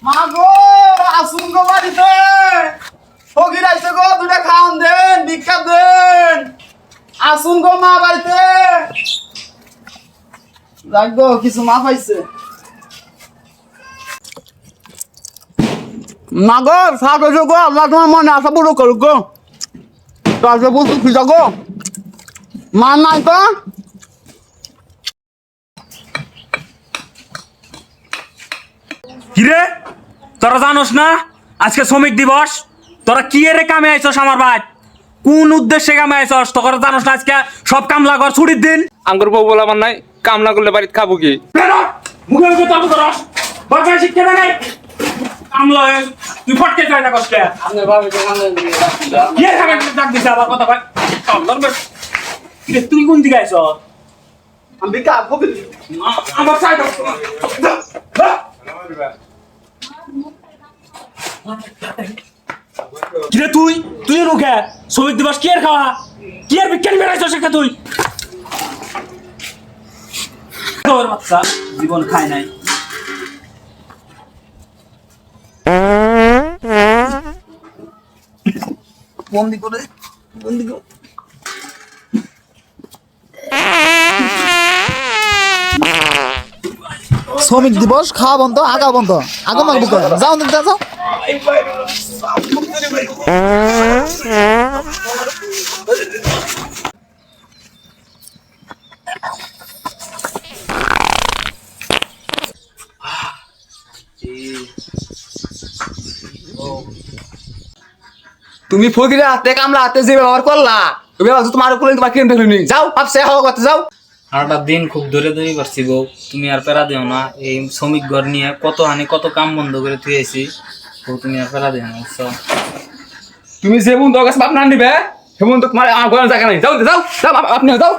মা গো আসুন গো বাড়িতে ফকির আইছে গো দুটা খাওন দেন ভিক্ষা দেন আসুন গো মা বাড়িতে যাক গো কিছু মা পাইছে মা গো সাথে গো আল্লাহ তোমার মনে আশা পুরো করুক গো তাহলে বলতে খুঁজা গো মা নাই তো কিরে তোরা জানোস না আজকে শ্রমিক দিবস তোরা কি এর কামে আইছস আমার ভাই কোন উদ্দেশ্যে কামে আইছস তোরা জানোস না আজকে সব কামলা কর ছুটির দিন আঙ্গুর বউ বলা আমার নাই কাম না করলে বাড়িতে খাবো কি মুখে মুখে তর্ক করস বারবার শিক্ষা দেয় নাই কামলা তুই ফটকে চাই না কষ্ট আপনি ভাবে তো কান্দে কি এর কামে ডাক দিছে আবার কথা ভাই তুই কোন দিকে আইছস আমি ভিক্ষা ফকির আমার সাইড কিরে তুই তুই রুখে শ্রমিক দিবস কি এর খাওয়া কি এর বিজ্ঞানী বেড়াইছো সেটা তুই তোর বাচ্চা জীবন খায় নাই বন্দি করে বন্দি করে শ্রমিক দিবস খাওয়া বন্ধ আগা বন্ধ আগা মাগবি করে যাও দেখতে যাও তুমি ফকিরে হাতে কামলা হাতে যে ব্যবহার করলা তুমি ভাবছো তোমার কোলে তোমার কিনে ফেলুনি যাও ভাবছে হাওয়া করতে যাও সারাটা দিন খুব ধরে ধরে করছি বউ তুমি আর পেরা দিও না এই শ্রমিক ঘর নিয়ে কত হানি কত কাম বন্ধ করে তুই আইছি বউ তুমি আর পেরা দিও না বুঝছো তুমি যে বন্ধু কাছে বাপ না নিবে সে বন্ধু তোমার আমার ঘরের জায়গা নাই যাও যাও যাও আপনি যাও